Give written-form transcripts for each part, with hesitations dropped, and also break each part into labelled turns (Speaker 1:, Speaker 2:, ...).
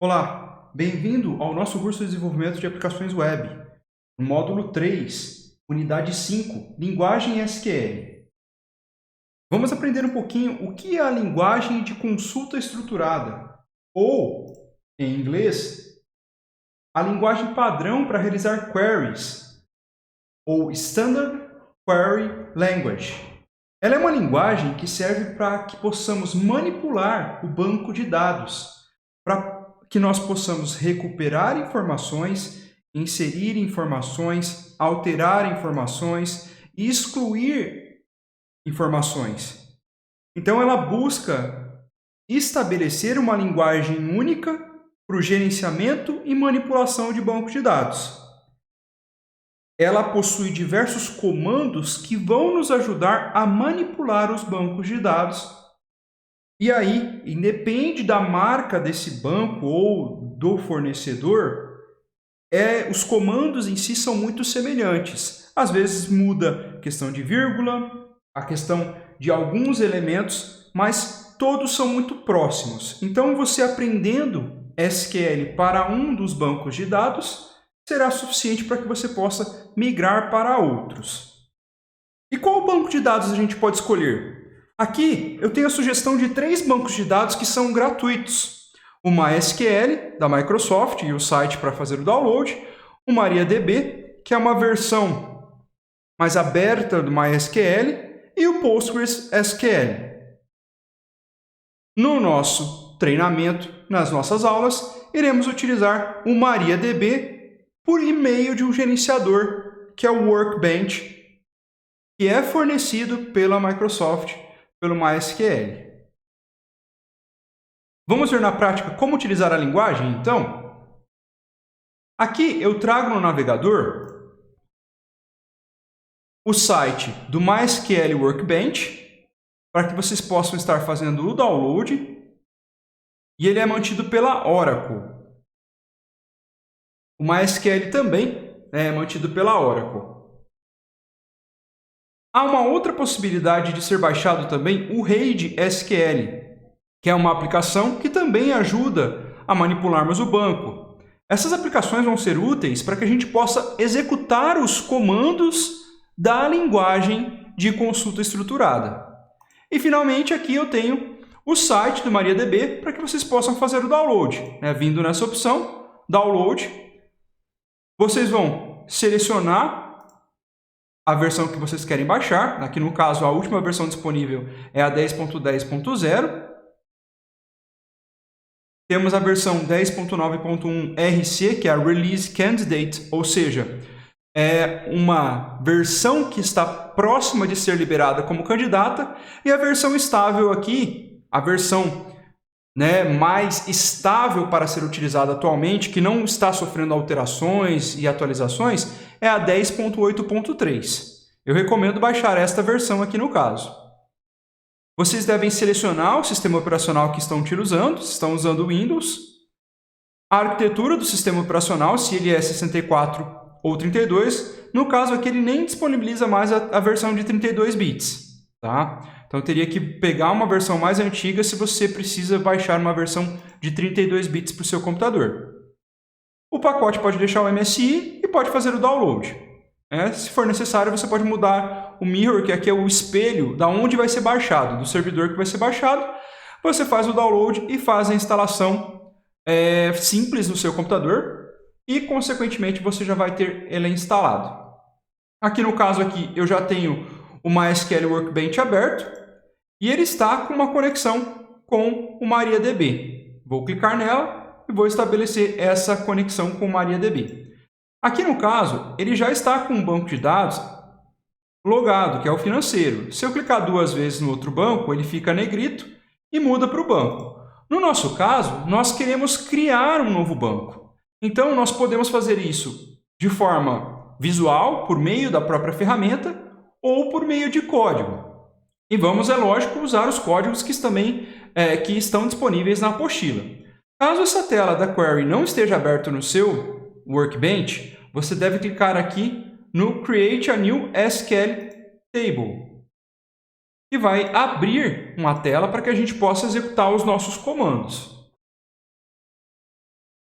Speaker 1: Olá, bem-vindo ao nosso curso de desenvolvimento de aplicações web, no módulo 3, unidade 5, linguagem SQL. Vamos aprender um pouquinho o que é a linguagem de consulta estruturada, ou, em inglês, a linguagem padrão para realizar queries, ou Standard Query Language. Ela é uma linguagem que serve para que possamos manipular o banco de dados, para que nós possamos recuperar informações, inserir informações, alterar informações e excluir informações. Então, ela busca estabelecer uma linguagem única para o gerenciamento e manipulação de bancos de dados. Ela possui diversos comandos que vão nos ajudar a manipular os bancos de dados. E aí, independe da marca desse banco ou do fornecedor, os comandos em si são muito semelhantes. Às vezes muda a questão de vírgula, a questão de alguns elementos, mas todos são muito próximos. Então, você aprendendo SQL para um dos bancos de dados será suficiente para que você possa migrar para outros. E qual banco de dados a gente pode escolher? Aqui eu tenho a sugestão de 3 bancos de dados que são gratuitos. O MySQL, da Microsoft, e o site para fazer o download. O MariaDB, que é uma versão mais aberta do MySQL. E o PostgreSQL. No nosso treinamento, nas nossas aulas, iremos utilizar o MariaDB por meio de um gerenciador, que é o Workbench, que é fornecido pela Microsoft, pelo MySQL. Vamos ver na prática como utilizar a linguagem, então? Aqui eu trago no navegador o site do MySQL Workbench, para que vocês possam estar fazendo o download, e ele é mantido pela Oracle. O MySQL também é mantido pela Oracle. Há uma outra possibilidade de ser baixado também, o RAID SQL, que é uma aplicação que também ajuda a manipularmos o banco. Essas aplicações vão ser úteis para que a gente possa executar os comandos da linguagem de consulta estruturada. E, finalmente, aqui eu tenho o site do MariaDB para que vocês possam fazer o download. Vindo nessa opção, Download, vocês vão selecionar a versão que vocês querem baixar. Aqui, no caso, a última versão disponível é a 10.10.0. Temos a versão 10.9.1 RC, que é a Release Candidate, ou seja, é uma versão que está próxima de ser liberada como candidata, e a versão estável aqui, a versão mais estável para ser utilizada atualmente, que não está sofrendo alterações e atualizações, é a 10.8.3. Eu recomendo baixar esta versão aqui no caso. Vocês devem selecionar o sistema operacional que estão utilizando, se estão usando Windows, a arquitetura do sistema operacional, se ele é 64 ou 32. No caso aqui, ele nem disponibiliza mais a versão de 32 bits. Tá? Então, eu teria que pegar uma versão mais antiga se você precisa baixar uma versão de 32 bits para o seu computador. O pacote pode deixar o MSI e pode fazer o download. Se for necessário, você pode mudar o mirror, que aqui é o espelho da onde vai ser baixado, do servidor que vai ser baixado. Você faz o download e faz a instalação simples no seu computador e, consequentemente, você já vai ter ele instalado. Aqui no caso aqui, eu já tenho o MySQL Workbench aberto e ele está com uma conexão com o MariaDB. Vou clicar nela e vou estabelecer essa conexão com o MariaDB. Aqui no caso, ele já está com um banco de dados logado, que é o financeiro. Se eu clicar 2 vezes no outro banco, ele fica negrito e muda para o banco. No nosso caso, nós queremos criar um novo banco. Então, nós podemos fazer isso de forma visual, por meio da própria ferramenta, ou por meio de código. E vamos, é lógico, usar os códigos que estão disponíveis na apostila. Caso essa tela da query não esteja aberta no seu Workbench, você deve clicar aqui no Create a New SQL Table, que vai abrir uma tela para que a gente possa executar os nossos comandos.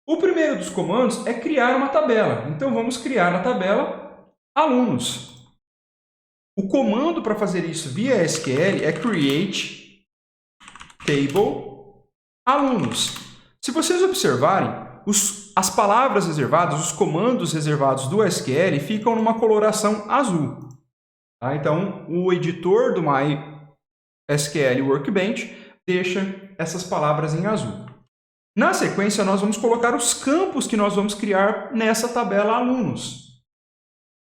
Speaker 1: O primeiro dos comandos é criar uma tabela. Então, vamos criar a tabela alunos. O comando para fazer isso via SQL é create table alunos. Se vocês observarem, as palavras reservadas, os comandos reservados do SQL ficam numa coloração azul. Tá? Então, o editor do MySQL Workbench deixa essas palavras em azul. Na sequência, nós vamos colocar os campos que nós vamos criar nessa tabela alunos.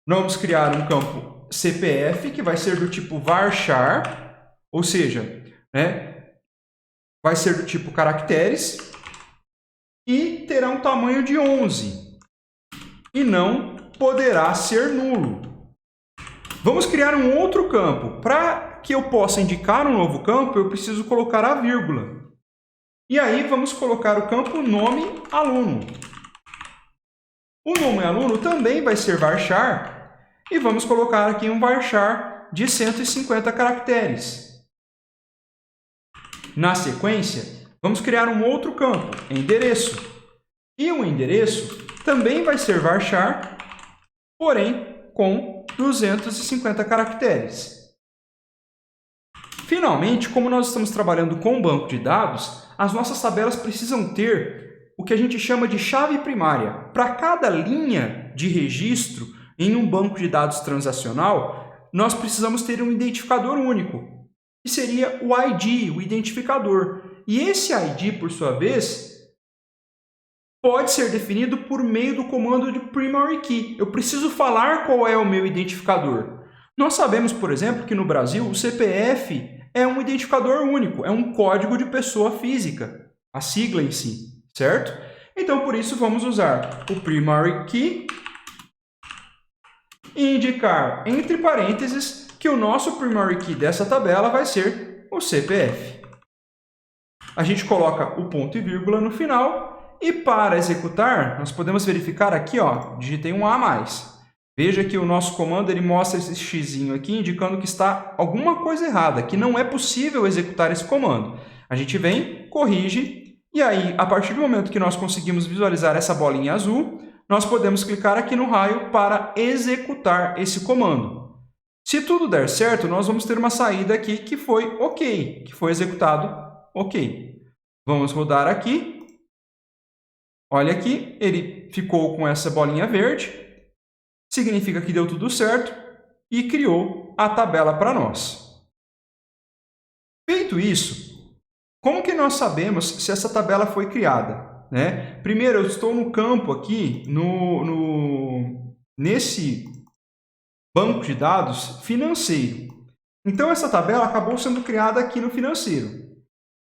Speaker 1: Nós vamos criar um campo CPF, que vai ser do tipo varchar, ou seja, vai ser do tipo caracteres, e terá um tamanho de 11, e não poderá ser nulo. Vamos criar um outro campo. Para que eu possa indicar um novo campo, eu preciso colocar a vírgula. E aí, vamos colocar o campo nome aluno. O nome aluno também vai ser varchar, e vamos colocar aqui um varchar de 150 caracteres. Na sequência, vamos criar um outro campo, endereço. E o endereço também vai ser varchar, porém com 250 caracteres. Finalmente, como nós estamos trabalhando com um banco de dados, as nossas tabelas precisam ter o que a gente chama de chave primária. Para cada linha de registro em um banco de dados transacional, nós precisamos ter um identificador único, que seria o ID, o identificador. E esse ID, por sua vez, pode ser definido por meio do comando de primary key. Eu preciso falar qual é o meu identificador. Nós sabemos, por exemplo, que no Brasil o CPF é um identificador único, é um código de pessoa física, a sigla em si, certo? Então, por isso, vamos usar o primary key e indicar, entre parênteses, que o nosso primary key dessa tabela vai ser o CPF. A gente coloca o ponto e vírgula no final e, para executar, nós podemos verificar aqui, digitei um A mais. Veja que o nosso comando ele mostra esse xizinho aqui, indicando que está alguma coisa errada, que não é possível executar esse comando. A gente vem, corrige, e aí, a partir do momento que nós conseguimos visualizar essa bolinha azul, nós podemos clicar aqui no raio para executar esse comando. Se tudo der certo, nós vamos ter uma saída aqui que foi OK, que foi executado OK. Vamos rodar aqui. Olha aqui, ele ficou com essa bolinha verde. Significa que deu tudo certo e criou a tabela para nós. Feito isso, como que nós sabemos se essa tabela foi criada? Primeiro, eu estou no campo aqui, nesse banco de dados financeiro. Então, essa tabela acabou sendo criada aqui no financeiro.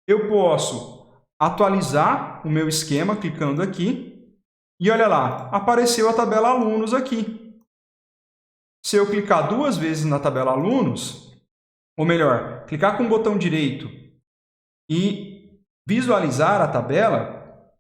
Speaker 1: Eu posso atualizar o meu esquema clicando aqui e olha lá, apareceu a tabela alunos aqui. Se eu clicar duas vezes na tabela alunos, ou melhor, clicar com o botão direito e visualizar a tabela,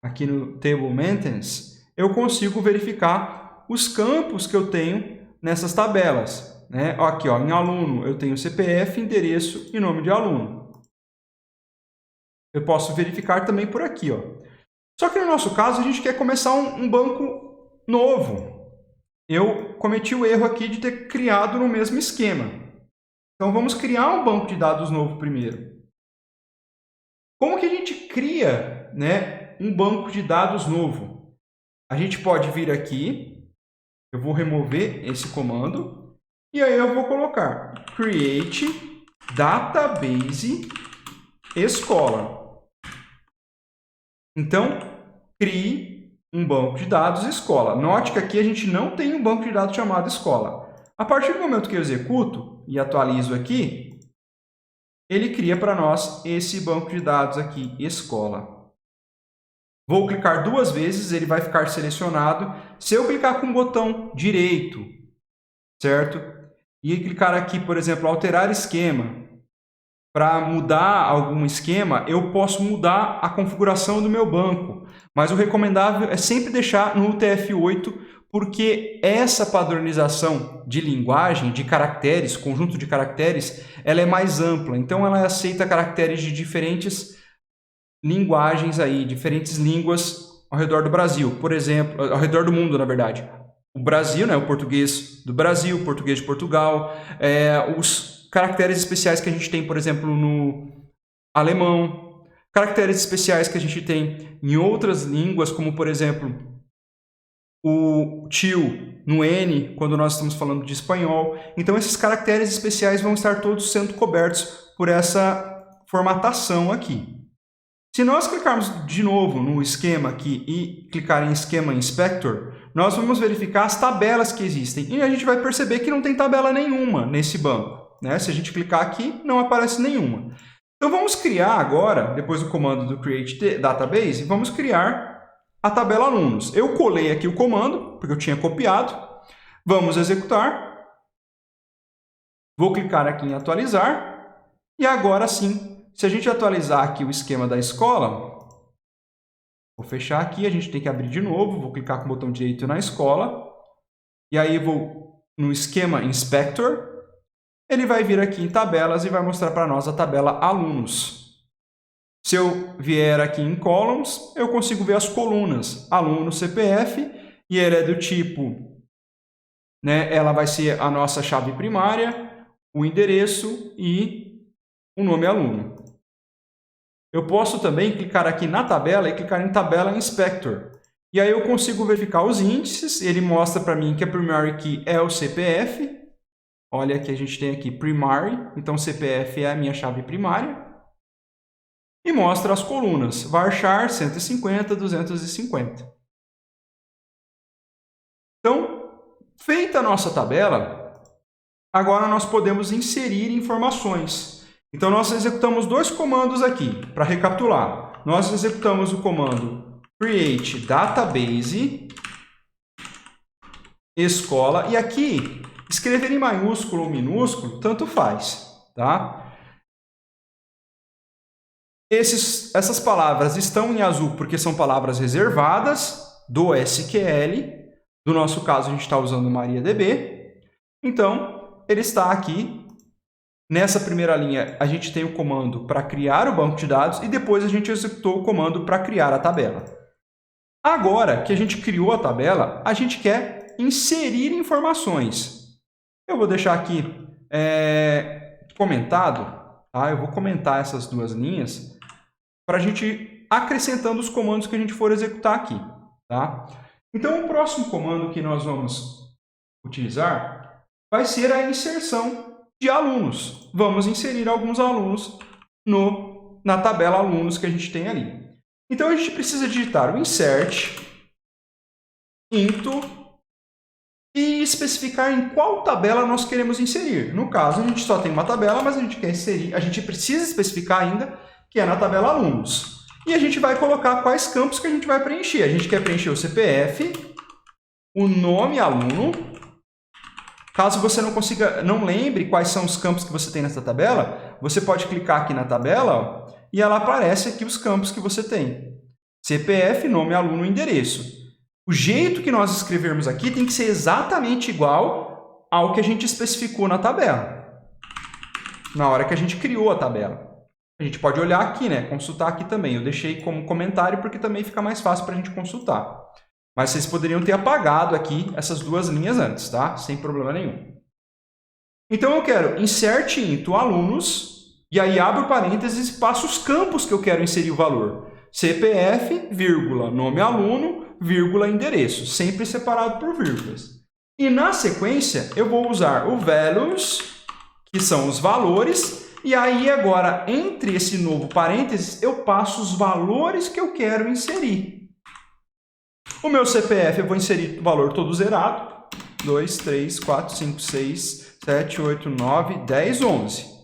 Speaker 1: aqui no Table Maintenance, eu consigo verificar os campos que eu tenho nessas tabelas. Aqui, em aluno, eu tenho CPF, endereço e nome de aluno. Eu posso verificar também por aqui. Só que no nosso caso, a gente quer começar um banco novo. Eu cometi o erro aqui de ter criado no mesmo esquema. Então, vamos criar um banco de dados novo primeiro. Como que a gente cria um banco de dados novo? A gente pode vir aqui, eu vou remover esse comando, e aí eu vou colocar create database escola. Então, crie um banco de dados escola. Note que aqui a gente não tem um banco de dados chamado escola. A partir do momento que eu executo e atualizo aqui, ele cria para nós esse banco de dados aqui, escola. Vou clicar duas vezes, ele vai ficar selecionado. Se eu clicar com o botão direito, certo? E clicar aqui, por exemplo, alterar esquema, para mudar algum esquema, eu posso mudar a configuração do meu banco. Mas o recomendável é sempre deixar no UTF-8, porque essa padronização de linguagem, de caracteres, conjunto de caracteres, ela é mais ampla. Então, ela aceita caracteres de diferentes linguagens aí, diferentes línguas ao redor do Brasil. Por exemplo, ao redor do mundo, na verdade. O Brasil, né, o português do Brasil, o português de Portugal, os caracteres especiais que a gente tem, por exemplo, no alemão, caracteres especiais que a gente tem em outras línguas, como, por exemplo, o tio no N, quando nós estamos falando de espanhol. Então, esses caracteres especiais vão estar todos sendo cobertos por essa formatação aqui. Se nós clicarmos de novo no esquema aqui e clicar em Esquema Inspector, nós vamos verificar as tabelas que existem. E a gente vai perceber que não tem tabela nenhuma nesse banco, né? Se a gente clicar aqui, não aparece nenhuma. Então, vamos criar agora, depois do comando do Create Database, vamos criar a tabela alunos. Eu colei aqui o comando, porque eu tinha copiado. Vamos executar. Vou clicar aqui em atualizar. E agora sim, se a gente atualizar aqui o esquema da escola, vou fechar aqui, a gente tem que abrir de novo. Vou clicar com o botão direito na escola. E aí vou no esquema Inspector. Ele vai vir aqui em tabelas e vai mostrar para nós a tabela alunos. Se eu vier aqui em columns, eu consigo ver as colunas. Aluno CPF, e ele é do tipo, né, ela vai ser a nossa chave primária, o endereço e o nome aluno. Eu posso também clicar aqui na tabela e clicar em Tabela Inspector. E aí eu consigo verificar os índices, ele mostra para mim que a primary key é o CPF. Olha que a gente tem aqui primary, então CPF é a minha chave primária. E mostra as colunas, varchar 150, 250. Então, feita a nossa tabela, agora nós podemos inserir informações. Então, nós executamos dois comandos aqui, para recapitular. Nós executamos o comando create database escola, e aqui, escrever em maiúsculo ou minúsculo, tanto faz, tá? Essas palavras estão em azul porque são palavras reservadas do SQL. No nosso caso, a gente está usando MariaDB. Então, ele está aqui. Nessa primeira linha, a gente tem o comando para criar o banco de dados e depois a gente executou o comando para criar a tabela. Agora que a gente criou a tabela, a gente quer inserir informações. Eu vou deixar aqui comentado, tá? Eu vou comentar essas duas linhas para a gente acrescentando os comandos que a gente for executar aqui, tá? Então, o próximo comando que nós vamos utilizar vai ser a inserção de alunos. Vamos inserir alguns alunos na tabela alunos que a gente tem ali. Então, a gente precisa digitar o insert, into, e especificar em qual tabela nós queremos inserir. No caso, a gente só tem uma tabela, mas a gente quer inserir, a gente precisa especificar ainda que é na tabela alunos. E a gente vai colocar quais campos que a gente vai preencher. A gente quer preencher o CPF, o nome aluno. Caso você não lembre quais são os campos que você tem nessa tabela, você pode clicar aqui na tabela e ela aparece aqui os campos que você tem. CPF, nome aluno e endereço. O jeito que nós escrevermos aqui tem que ser exatamente igual ao que a gente especificou na tabela, na hora que a gente criou a tabela. A gente pode olhar aqui, né? Consultar aqui também. Eu deixei como comentário porque também fica mais fácil para a gente consultar. Mas vocês poderiam ter apagado aqui essas duas linhas antes, tá? Sem problema nenhum. Então, eu quero insert into alunos, e aí abro parênteses e passo os campos que eu quero inserir o valor. CPF, vírgula, nome aluno, vírgula, endereço, sempre separado por vírgulas. E na sequência, eu vou usar o values, que são os valores, e aí agora, entre esse novo parênteses, eu passo os valores que eu quero inserir. O meu CPF, eu vou inserir o valor todo zerado. 2, 3, 4, 5, 6, 7, 8, 9, 10, 11.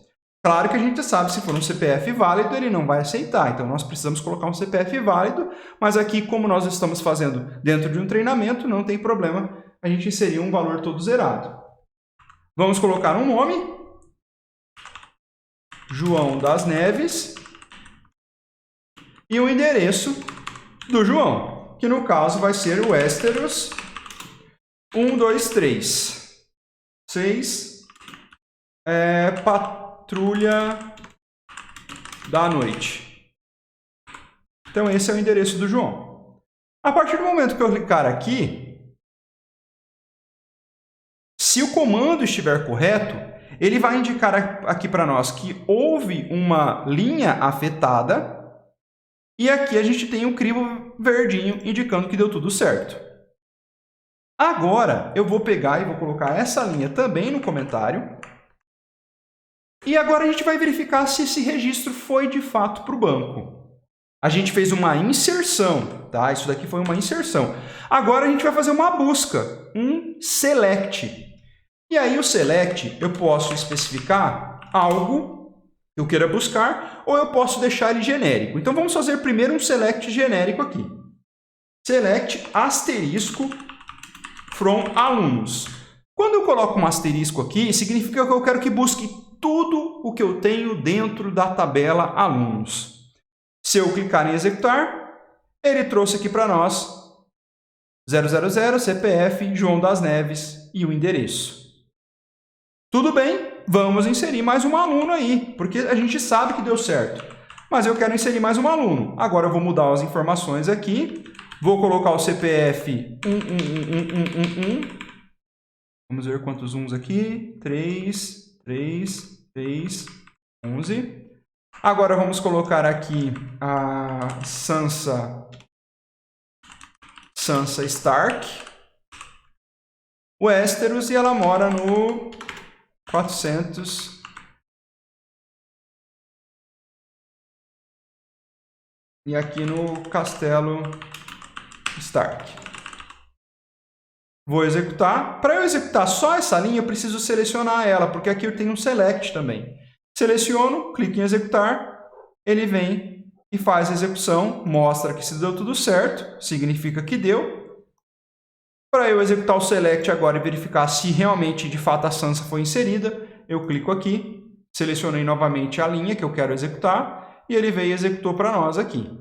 Speaker 1: Claro que a gente sabe, se for um CPF válido, ele não vai aceitar. Então, nós precisamos colocar um CPF válido, mas aqui, como nós estamos fazendo dentro de um treinamento, não tem problema a gente inserir um valor todo zerado. Vamos colocar um nome, João das Neves, e o endereço do João, que no caso vai ser o Westeros 123 6 Patrulha da Noite. Então, esse é o endereço do João. A partir do momento que eu clicar aqui, se o comando estiver correto, ele vai indicar aqui para nós que houve uma linha afetada e aqui a gente tem o crivo verdinho indicando que deu tudo certo. Agora, eu vou pegar e vou colocar essa linha também no comentário. E agora a gente vai verificar se esse registro foi de fato para o banco. A gente fez uma inserção, tá? Isso daqui foi uma inserção. Agora a gente vai fazer uma busca, um select. E aí o select eu posso especificar algo que eu queira buscar ou eu posso deixar ele genérico. Então vamos fazer primeiro um select genérico aqui. Select asterisco from alunos. Quando eu coloco um asterisco aqui, significa que eu quero que busque tudo o que eu tenho dentro da tabela alunos. Se eu clicar em executar, ele trouxe aqui para nós 000, CPF, João das Neves e o endereço. Tudo bem, vamos inserir mais um aluno aí, porque a gente sabe que deu certo. Mas eu quero inserir mais um aluno. Agora eu vou mudar as informações aqui. Vou colocar o CPF 11111. Vamos ver quantos uns aqui. 3, 11. Agora vamos colocar aqui a Sansa Stark, Westeros, e ela mora no 400 e aqui no Castelo Stark. Vou executar. Para eu executar só essa linha, eu preciso selecionar ela, porque aqui eu tenho um select também. Seleciono, clico em executar, ele vem e faz a execução, mostra que se deu tudo certo, significa que deu. Para eu executar o select agora e verificar se realmente, de fato, a Sansa foi inserida, eu clico aqui, selecionei novamente a linha que eu quero executar e ele veio e executou para nós aqui.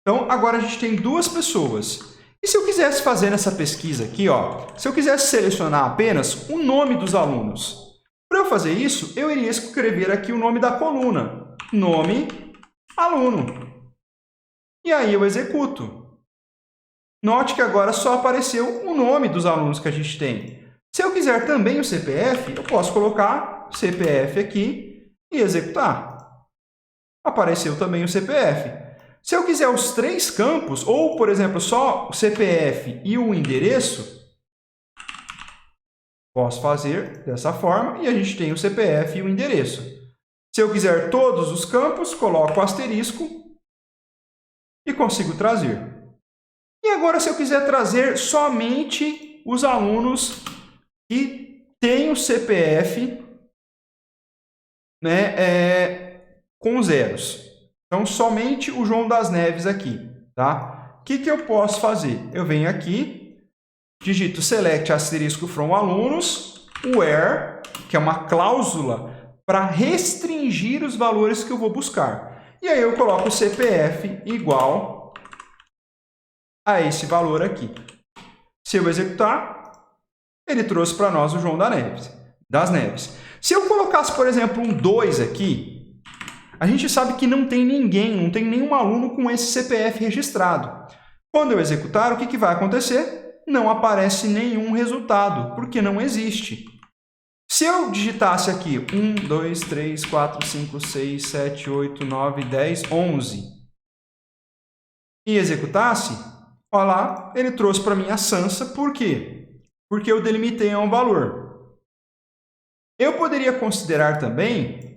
Speaker 1: Então, agora a gente tem duas pessoas. E se eu quisesse fazer nessa pesquisa aqui, ó, se eu quisesse selecionar apenas o nome dos alunos, para eu fazer isso, eu iria escrever aqui o nome da coluna, nome aluno. E aí eu executo. Note que agora só apareceu o nome dos alunos que a gente tem. Se eu quiser também o CPF, eu posso colocar CPF aqui e executar. Apareceu também o CPF. Se eu quiser os três campos, ou, por exemplo, só o CPF e o endereço, posso fazer dessa forma e a gente tem o CPF e o endereço. Se eu quiser todos os campos, coloco o asterisco e consigo trazer. E agora, se eu quiser trazer somente os alunos que têm o CPF, com zeros. Então, somente o João das Neves aqui, tá? O que eu posso fazer? Eu venho aqui, digito select asterisco from alunos, where, que é uma cláusula para restringir os valores que eu vou buscar. E aí eu coloco o CPF igual a esse valor aqui. Se eu executar, ele trouxe para nós o João das Neves. Se eu colocasse, por exemplo, um 2 aqui, a gente sabe que não tem ninguém, não tem nenhum aluno com esse CPF registrado. Quando eu executar, o que vai acontecer? Não aparece nenhum resultado, porque não existe. Se eu digitasse aqui 1, 2, 3, 4, 5, 6, 7, 8, 9, 10, 11 e executasse, olha lá, ele trouxe para mim a Sansa. Por quê? Porque eu delimitei a um valor. Eu poderia considerar também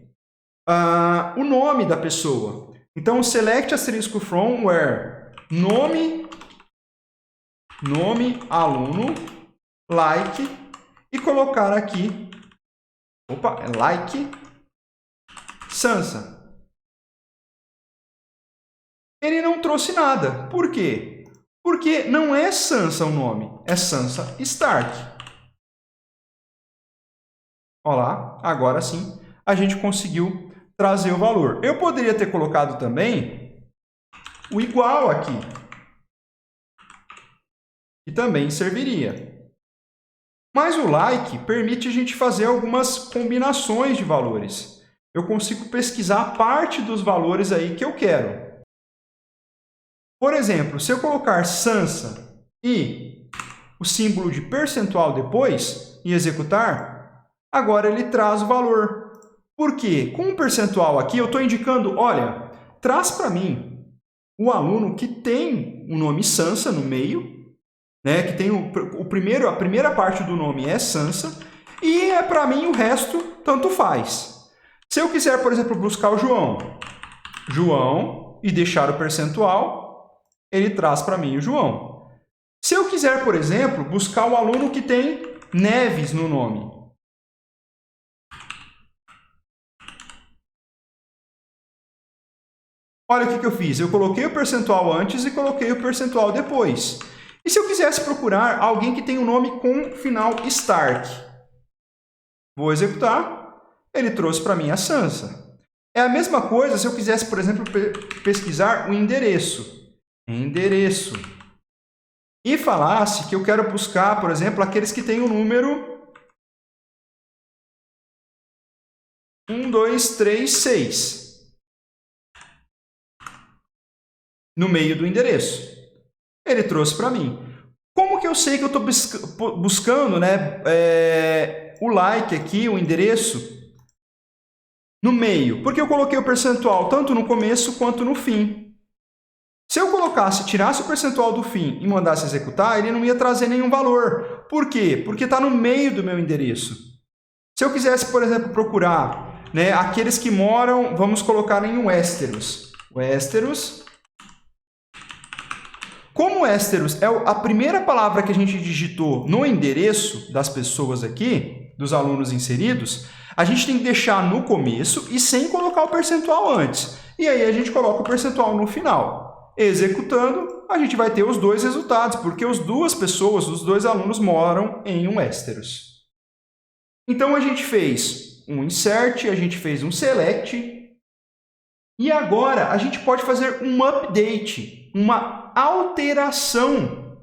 Speaker 1: o nome da pessoa. Então, select asterisco from where nome aluno, like, e colocar aqui, like Sansa. Ele não trouxe nada. Por quê? Porque não é Sansa o nome, é Sansa Stark. Olha lá, agora sim a gente conseguiu trazer o valor. Eu poderia ter colocado também o igual aqui, que também serviria. Mas o like permite a gente fazer algumas combinações de valores. eu consigo pesquisar parte dos valores aí que eu quero. Por exemplo, se eu colocar Sansa e o símbolo de percentual depois e executar, agora ele traz o valor. Por quê? Com um percentual aqui, eu estou indicando, olha, traz para mim o aluno que tem o nome Sansa no meio, né, que tem a primeira parte do nome é Sansa, e para mim o resto tanto faz. Se eu quiser, por exemplo, buscar o João, e deixar o percentual, ele traz para mim o João. Se eu quiser, por exemplo, buscar o aluno que tem Neves no nome, olha o que eu fiz. Eu coloquei o percentual antes e coloquei o percentual depois. E se eu quisesse procurar alguém que tem o nome com final Stark? Vou executar. Ele trouxe para mim a Sansa. É a mesma coisa se eu quisesse, por exemplo, pesquisar o endereço. E falasse que eu quero buscar, por exemplo, aqueles que têm o número 1, 2, 3, 6 no meio do endereço. Ele trouxe para mim. Como que eu sei que eu estou buscando, né, o like aqui, o endereço, no meio? Porque eu coloquei o percentual tanto no começo quanto no fim. Se eu tirasse o percentual do fim e mandasse executar, ele não ia trazer nenhum valor. Por quê? Porque está no meio do meu endereço. Se eu quisesse, por exemplo, procurar, né, aqueles que moram, vamos colocar em Westeros. Como Westeros é a primeira palavra que a gente digitou no endereço das pessoas aqui, dos alunos inseridos, a gente tem que deixar no começo e sem colocar o percentual antes. E aí a gente coloca o percentual no final. Executando, a gente vai ter os dois resultados, porque os dois alunos moram em Westeros. Então, a gente fez um insert, a gente fez um select, e agora a gente pode fazer um update, uma alteração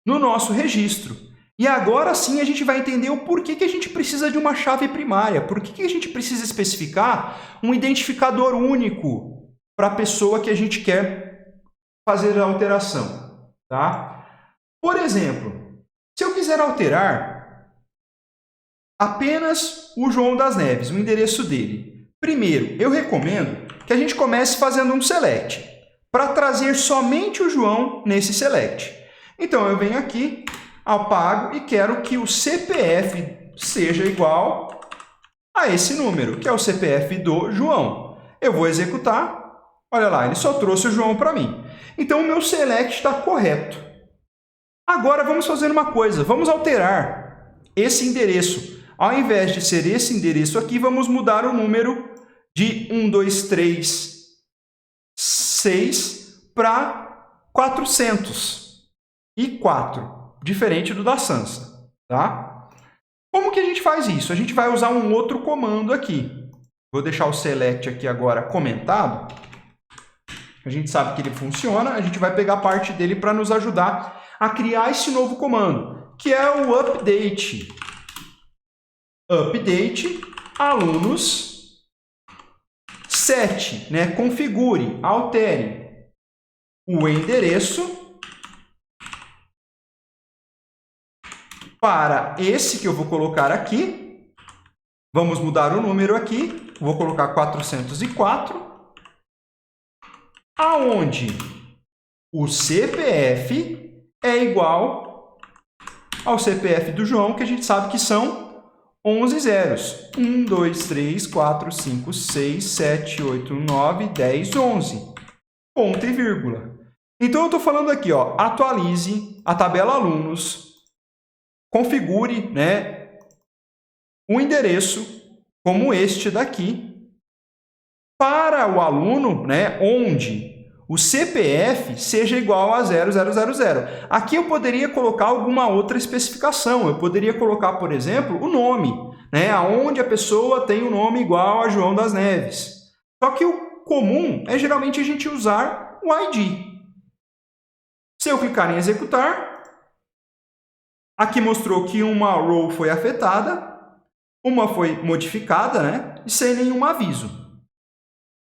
Speaker 1: no nosso registro. E agora sim a gente vai entender o porquê que a gente precisa de uma chave primária, por que a gente precisa especificar um identificador único para a pessoa que a gente quer fazer a alteração, tá? Por exemplo, se eu quiser alterar apenas o João das Neves, o endereço dele, primeiro, eu recomendo que a gente comece fazendo um select, para trazer somente o João nesse select. Então, eu venho aqui, apago e quero que o CPF seja igual a esse número, que é o CPF do João. Eu vou executar, olha lá, ele só trouxe o João para mim. Então, o meu select está correto. Agora, vamos fazer uma coisa. Vamos alterar esse endereço. Ao invés de ser esse endereço aqui, vamos mudar o número de 1, 2, 3, 6 para 404, diferente do da Sansa, tá? Como que a gente faz isso? A gente vai usar um outro comando aqui. Vou deixar o select aqui agora comentado. A gente sabe que ele funciona, a gente vai pegar parte dele para nos ajudar a criar esse novo comando, que é o update. Update alunos 7, né? Configure, altere o endereço para esse que eu vou colocar aqui. Vamos mudar o número aqui, vou colocar 404. Aonde o CPF é igual ao CPF do João, que a gente sabe que são 11 zeros. 1, 2, 3, 4, 5, 6, 7, 8, 9, 10, 11. Ponto e vírgula. Então, eu estou falando aqui, ó, atualize a tabela alunos, configure, né, um endereço como este daqui, para o aluno, né, onde o CPF seja igual a 0000. Aqui eu poderia colocar alguma outra especificação. Eu poderia colocar, por exemplo, o nome, né, onde a pessoa tem o nome igual a João das Neves. Só que o comum é geralmente a gente usar o ID. Se eu clicar em executar, aqui mostrou que uma row foi afetada. Uma foi modificada, né? E sem nenhum aviso.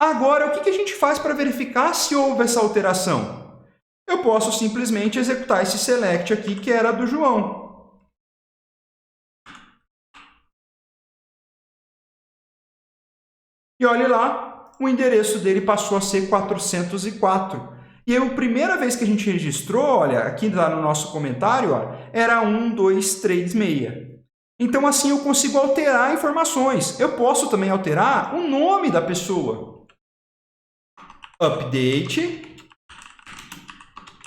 Speaker 1: Agora, o que a gente faz para verificar se houve essa alteração? Eu posso simplesmente executar esse select aqui, que era do João. E olhe lá, o endereço dele passou a ser 404. E aí, a primeira vez que a gente registrou, olha, aqui lá no nosso comentário, ó, era 1236. Então, assim, eu consigo alterar informações. Eu posso também alterar o nome da pessoa. Update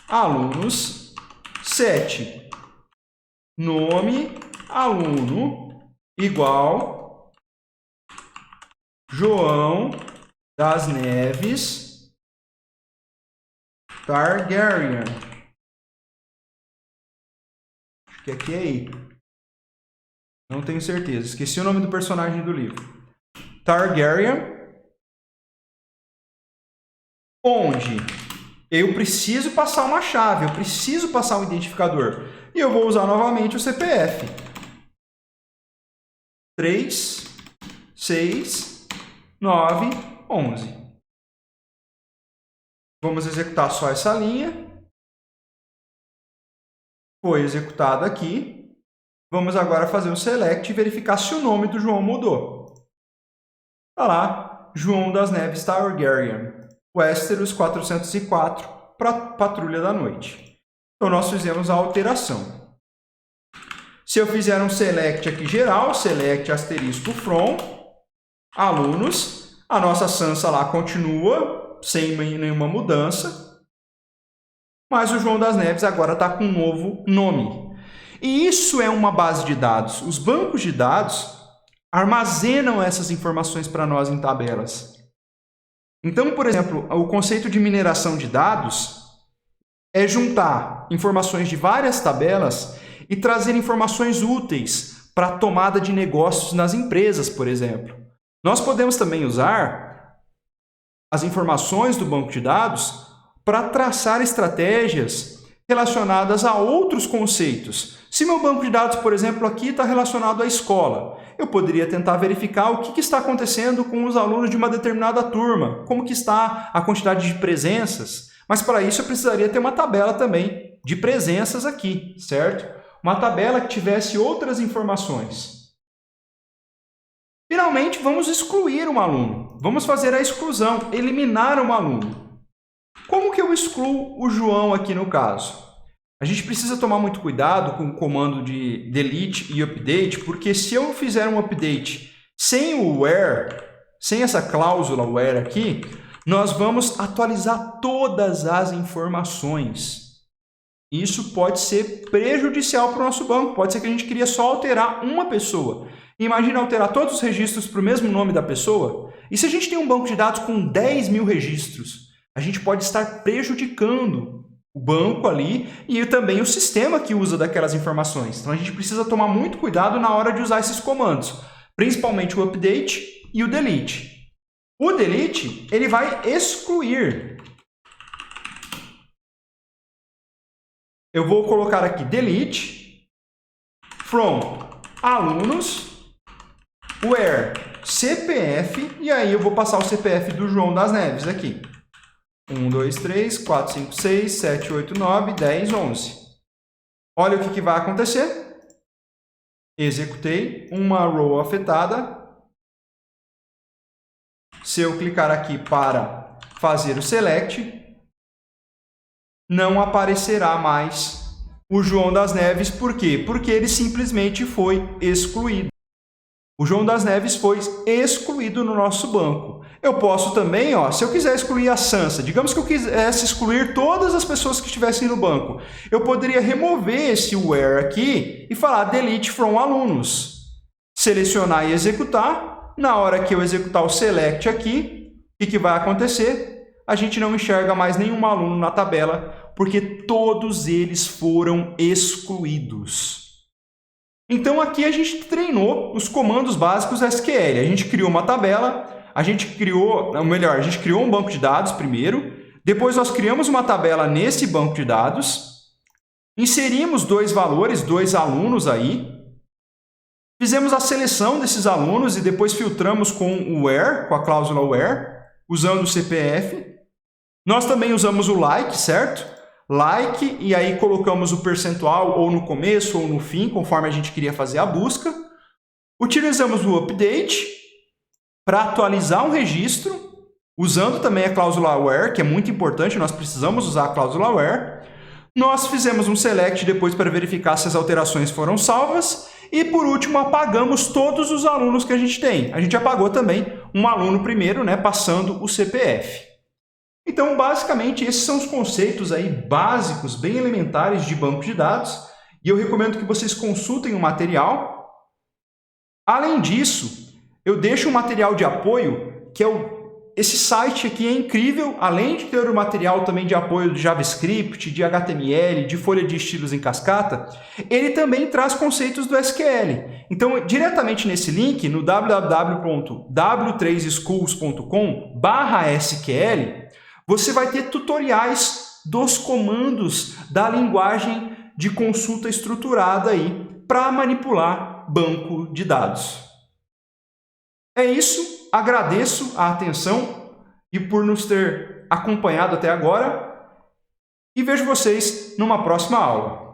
Speaker 1: alunos 7. Nome aluno igual João das Neves Targaryen. Acho que aqui é ele. Não tenho certeza. Esqueci o nome do personagem do livro. Targaryen. Onde eu preciso passar uma chave, eu preciso passar um identificador. E eu vou usar novamente o CPF. 3, 6, 9, 11. Vamos executar só essa linha. Foi executado aqui. Vamos agora fazer o select e verificar se o nome do João mudou. Está lá, João das Neves Targaryen, Westeros 404, para Patrulha da Noite. Então, nós fizemos a alteração. Se eu fizer um select aqui geral, select asterisco from, alunos, a nossa Sansa lá continua, sem nenhuma mudança, mas o João das Neves agora está com um novo nome. E isso é uma base de dados. Os bancos de dados armazenam essas informações para nós em tabelas. Então, por exemplo, o conceito de mineração de dados é juntar informações de várias tabelas e trazer informações úteis para a tomada de negócios nas empresas, por exemplo. Nós podemos também usar as informações do banco de dados para traçar estratégias relacionadas a outros conceitos. Se meu banco de dados, por exemplo, aqui está relacionado à escola, eu poderia tentar verificar o que está acontecendo com os alunos de uma determinada turma, como que está a quantidade de presenças, mas para isso eu precisaria ter uma tabela também de presenças aqui, certo? Uma tabela que tivesse outras informações. Finalmente, vamos excluir um aluno. Vamos fazer a exclusão, eliminar um aluno. Como que eu excluo o João aqui no caso? A gente precisa tomar muito cuidado com o comando de delete e update, porque se eu fizer um update sem o where, sem essa cláusula where aqui, nós vamos atualizar todas as informações. Isso pode ser prejudicial para o nosso banco. Pode ser que a gente queria só alterar uma pessoa. Imagina alterar todos os registros para o mesmo nome da pessoa. E se a gente tem um banco de dados com 10 mil registros, a gente pode estar prejudicando o banco ali e também o sistema que usa daquelas informações. Então, a gente precisa tomar muito cuidado na hora de usar esses comandos, principalmente o update e o delete. O delete, ele vai excluir. Eu vou colocar aqui delete from alunos where CPF, e aí eu vou passar o CPF do João das Neves aqui. 1, 2, 3, 4, 5, 6, 7, 8, 9, 10, 11. Olha o que vai acontecer. Executei uma row afetada. Se eu clicar aqui para fazer o select, não aparecerá mais o João das Neves. Por quê? Porque ele simplesmente foi excluído. O João das Neves foi excluído no nosso banco. Eu posso também, se eu quiser excluir a Sansa, digamos que eu quisesse excluir todas as pessoas que estivessem no banco, eu poderia remover esse where aqui e falar delete from alunos. Selecionar e executar. Na hora que eu executar o select aqui, o que vai acontecer? A gente não enxerga mais nenhum aluno na tabela, porque todos eles foram excluídos. Então, aqui a gente treinou os comandos básicos SQL. A gente criou uma tabela, a gente criou um banco de dados primeiro, depois nós criamos uma tabela nesse banco de dados, inserimos dois valores, 2 alunos aí, Fizemos a seleção desses alunos e depois filtramos com o where, com a cláusula where, usando o CPF. Nós também usamos o like, certo? Like, e aí colocamos o percentual ou no começo ou no fim, conforme a gente queria fazer a busca. Utilizamos o update para atualizar um registro, usando também a cláusula where, que é muito importante, nós precisamos usar a cláusula where. Nós fizemos um select depois para verificar se as alterações foram salvas. E, por último, apagamos todos os alunos que a gente tem. A gente apagou também um aluno primeiro, né, passando o CPF. Então, basicamente, esses são os conceitos aí básicos, bem elementares de banco de dados. E eu recomendo que vocês consultem o material. Além disso, eu deixo um material de apoio, que é esse site aqui é incrível, além de ter o material também de apoio de JavaScript, de HTML, de folha de estilos em cascata, ele também traz conceitos do SQL. Então, diretamente nesse link, no www.w3schools.com/SQL, você vai ter tutoriais dos comandos da linguagem de consulta estruturada aí para manipular banco de dados. É isso. Agradeço a atenção e por nos ter acompanhado até agora e vejo vocês numa próxima aula.